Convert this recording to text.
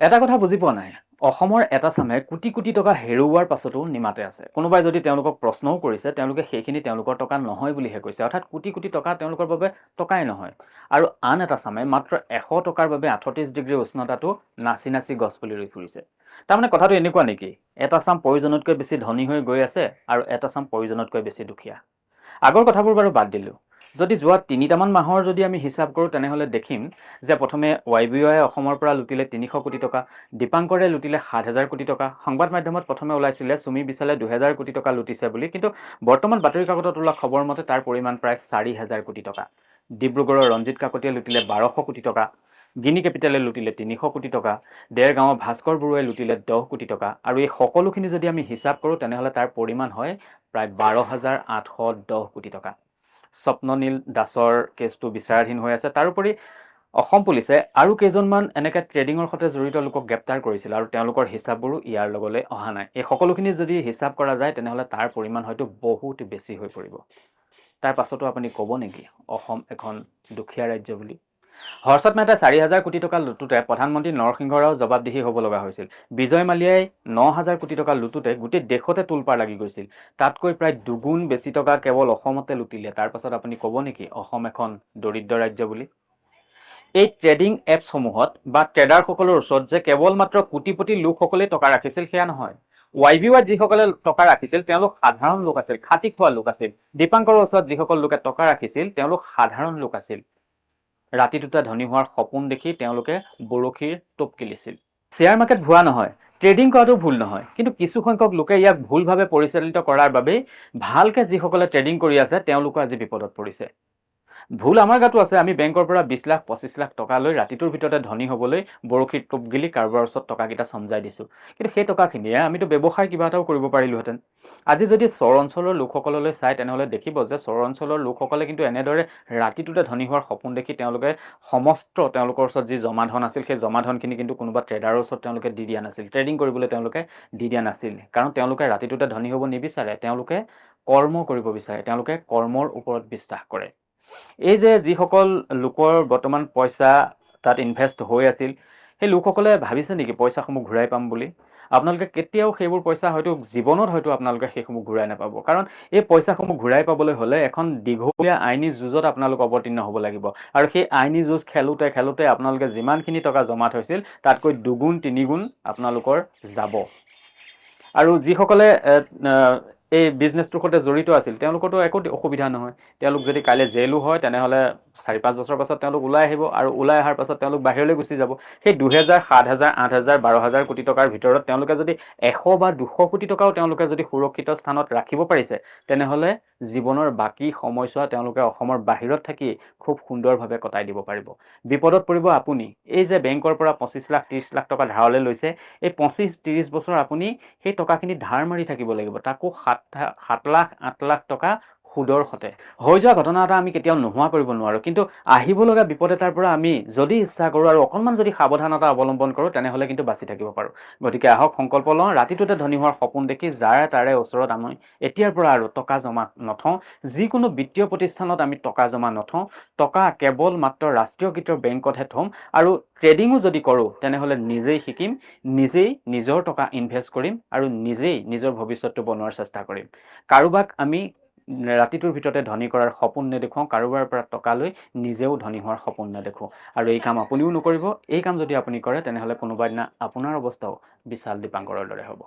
এটা কথা বুজি পোৱা নাই। অসমৰ এটা চামে কোটি কোটি টকা হেৰুওৱাৰ পাছতো নিমাতে আছে। কোনোবাই যদি তেওঁলোকক প্ৰশ্নও কৰিছে, তেওঁলোকে সেইখিনি তেওঁলোকৰ টকা নহয় বুলিহে কৈছে। অৰ্থাৎ কোটি কোটি টকা তেওঁলোকৰ বাবে টকাই নহয়। আৰু আন এটা চামে মাত্ৰ ১০০ টকাৰ বাবে ৩৮ ডিগ্ৰী উষ্ণতাটো নাচি নাচি গছপুলি ৰুই ফুৰিছে। তাৰমানে কথাটো এনেকুৱা নেকি? এটা চাম প্ৰয়োজনতকৈ বেছি ধনী হৈ গৈ আছে আৰু এটা চাম প্ৰয়োজনতকৈ বেছি দুখীয়া। আগৰ কথাবোৰ বাৰু বাদ দিলোঁ। যদি যোৱা ৩টামান মাহৰ যদি আমি হিচাপ কৰোঁ, তেনেহ'লে দেখিম যে প্ৰথমে YBOয়ে অসমৰ পৰা লুটিলে ৩০০ কোটি টকা, দীপাংকৰে লুটিলে ৭,০০০ কোটি টকা। সংবাদ মাধ্যমত প্ৰথমে ওলাইছিলে চুমি বিশালে ২,০০০ কোটি টকা লুটিছে বুলি, কিন্তু বৰ্তমান বাতৰি কাকতত ওলোৱা খবৰ মতে তাৰ পৰিমাণ প্ৰায় ৪,০০০ কোটি টকা। ডিব্ৰুগড়ৰ ৰঞ্জিত কাকতিয়ে লুটিলে ১২০০ কোটি টকা, গিনি কেপিটেলে লুটিলে ৩০০ কোটি টকা, দেৰগাঁৱৰ ভাস্কৰ বৰুৱাই লুটিলে ১০ কোটি টকা। আৰু এই সকলোখিনি যদি আমি হিচাপ কৰোঁ, তেনেহ'লে তাৰ পৰিমাণ হয় প্ৰায় ১২,৮১০ কোটি টকা। স্বপ্ননীল দাসৰ কেছটো বিচাৰাধীন হৈ আছে। তাৰোপৰি অসম পুলিচে আৰু কেইজনমান এনেকৈ ট্ৰেডিঙৰ সৈতে জড়িত লোকক গ্ৰেপ্তাৰ কৰিছিল আৰু তেওঁলোকৰ হিচাপবোৰো ইয়াৰ লগলৈ অহা নাই। এই সকলোখিনি যদি হিচাপ কৰা যায়, তেনেহ'লে তাৰ পৰিমাণ হয়তো বহুত বেছি হৈ পৰিব। তাৰ পাছতো আপুনি ক'ব নেকি অসম এখন দুখীয়া ৰাজ্য বুলি? হৰ্ষদ মেহতাই ৪,০০০ কোটি টকা লুটোতে প্ৰধানমন্ত্ৰী নৰসিংহ ৰাও জবাবদিহি হ'ব লগা হৈছিল। বিজয় মালিয়াই ৯,০০০ কোটি টকা লুটোতে গোটেই দেশতে তোলপাৰ লাগি গৈছিল। তাতকৈ প্ৰায় দুগুণ বেছি টকা কেৱল অসমতে লুটিলে। তাৰ পাছত আপুনি ক'ব নেকি অসম এখন দৰিদ্ৰ ৰাজ্য বুলি? এই ট্ৰেডিং এপছসমূহত বা ট্ৰেডাৰসকলৰ ওচৰত যে কেৱল মাত্ৰ কোটিপতি লোকসকলেই টকা ৰাখিছিল সেয়া নহয়। YBOত যিসকলে টকা ৰাখিছিল তেওঁলোক সাধাৰণ লোক আছিল, খাটি খোৱা লোক আছিল। দীপাংকৰৰ ওচৰত যিসকল লোকে টকা ৰাখিছিল তেওঁলোক সাধাৰণ লোক আছিল। ৰাতিটোতে ধনী হোৱাৰ সপোন দেখি তেওঁলোকে বৰশীৰ টোপ কিলিছিল। শ্বেয়াৰ মাৰ্কেট ভুৱা নহয়, ট্ৰেডিং কৰাটো ভুল নহয়, কিন্তু কিছু সংখ্যক লোকে ইয়াক ভুলভাৱে পৰিচালিত কৰাৰ বাবেই ভালকৈ যিসকলে ট্ৰেডিং কৰি আছে তেওঁলোকো আজি বিপদত পৰিছে। ভুল আমাৰ গাতো আছে। আমি বেংকৰ পৰা ২০ লাখ ২৫ লাখ টকা লৈ ৰাতিটোৰ ভিতৰতে ধনী হ'বলৈ বৰশীত টোপ গিলি কাৰোবাৰ ওচৰত টকাকেইটা চমজাই দিছোঁ। কিন্তু সেই টকাখিনিয়ে আমিতো ব্যৱসায় কিবা এটাও কৰিব পাৰিলোহেঁতেন। আজি যদি চৰ অঞ্চলৰ লোকসকললৈ চাই, তেনেহ'লে দেখিব যে চৰ অঞ্চলৰ লোকসকলে কিন্তু এনেদৰে ৰাতিটোতে ধনী হোৱাৰ সপোন দেখি তেওঁলোকে সমস্ত তেওঁলোকৰ ওচৰত যি জমা ধন আছিল, সেই জমা ধনখিনি কিন্তু কোনোবা ট্ৰেডাৰৰ ওচৰত তেওঁলোকে দি দিয়া নাছিল, ট্ৰেডিং কৰিবলৈ তেওঁলোকে দি দিয়া নাছিল। কাৰণ তেওঁলোকে ৰাতিটোতে ধনী হ'ব নিবিচাৰে, তেওঁলোকে কৰ্ম কৰিব বিচাৰে, তেওঁলোকে কৰ্মৰ ওপৰত বিশ্বাস কৰে। এই যে যিসকল লোকৰ বৰ্তমান পইচা তাত ইনভেষ্ট হৈ আছিল, সেই লোকসকলে ভাবিছে নেকি পইচাসমূহ ঘূৰাই পাম বুলি? আপোনালোকে কেতিয়াও সেইবোৰ পইচা হয়তো জীৱনত হয়তো আপোনালোকে সেইসমূহ ঘূৰাই নাপাব। কাৰণ এই পইচাসমূহ ঘূৰাই পাবলৈ হ'লে এখন দীঘলীয়া আইনী যুঁজত আপোনালোক অৱতীৰ্ণ হ'ব লাগিব। আৰু সেই আইনী যুঁজ খেলোঁতে খেলোঁতে আপোনালোকে যিমানখিনি টকা জমা থৈছিল তাতকৈ দুগুণ তিনিগুণ আপোনালোকৰ যাব। আৰু যিসকলে এই বিজনেছটোৰ সৈতে জড়িত আছিল তেওঁলোকৰতো একো অসুবিধা নহয়। তেওঁলোক যদি কাইলৈ জেলো হয়, তেনেহ'লে ৪-৫ বছৰ পাছত তেওঁলোক ওলাই আহিব, আৰু ওলাই অহাৰ পাছত তেওঁলোক বাহিৰলৈ গুচি যাব। সেই ২,০০০, ৭,০০০, ৮,০০০, ১২,০০০ কোটি টকাৰ ভিতৰত তেওঁলোকে যদি ১০০ বা ২০০ কোটি টকাও তেওঁলোকে যদি সুৰক্ষিত স্থানত ৰাখিব পাৰিছে, তেনেহ'লে জীৱনৰ বাকী সময়ছোৱা তেওঁলোকে অসমৰ বাহিৰত থাকি খুব সুন্দৰভাৱে কটাই দিব পাৰিব। বিপদত পৰিব আপুনি। এই যে বেংকৰ পৰা ২৫ লাখ ৩০ লাখ টকা ধাৰলৈ লৈছে, এই ২৫-৩০ বছৰ আপুনি সেই টকাখিনি ধাৰ মাৰি থাকিব লাগিব, তাকো ৭ লাখ ৮ লাখ টকা সুদৰ সতে। হৈ যোৱা ঘটনা এটা আমি কেতিয়াও নোহোৱা কৰিব নোৱাৰোঁ, কিন্তু আহিব লগা বিপদ এটাৰ পৰা আমি যদি ইচ্ছা কৰোঁ আৰু অকণমান যদি সাৱধানতা অৱলম্বন কৰোঁ, তেনেহ'লে কিন্তু বাচি থাকিব পাৰোঁ। গতিকে আহক সংকল্প লওঁ, ৰাতিটোতে ধনী হোৱাৰ সপোন দেখি যাৰে তাৰে ওচৰত আমি এতিয়াৰ পৰা আৰু টকা জমা নথওঁ। যিকোনো বিত্তীয় প্ৰতিষ্ঠানত আমি টকা জমা নথওঁ। টকা কেৱল মাত্ৰ ৰাষ্ট্ৰীয়কৃত বেংকতহে থ'ম। আৰু ট্ৰেডিঙো যদি কৰোঁ, তেনেহ'লে নিজেই শিকিম, নিজেই নিজৰ টকা ইনভেষ্ট কৰিম আৰু নিজেই নিজৰ ভৱিষ্যতটো বনোৱাৰ চেষ্টা কৰিম। কাৰোবাক আমি ৰাতিটোৰ ভিতৰতে ধনী কৰাৰ সপোন নেদেখুৱাওঁ, কাৰোবাৰ পৰা টকা লৈ নিজেও ধনী হোৱাৰ সপোন নেদেখোঁ। আৰু এই কাম আপুনিও নকৰিব। এই কাম যদি আপুনি কৰে, তেনেহ'লে কোনোবা দিনা আপোনাৰ অৱস্থাও বিশাল দীপাংকৰৰ দৰে হ'ব।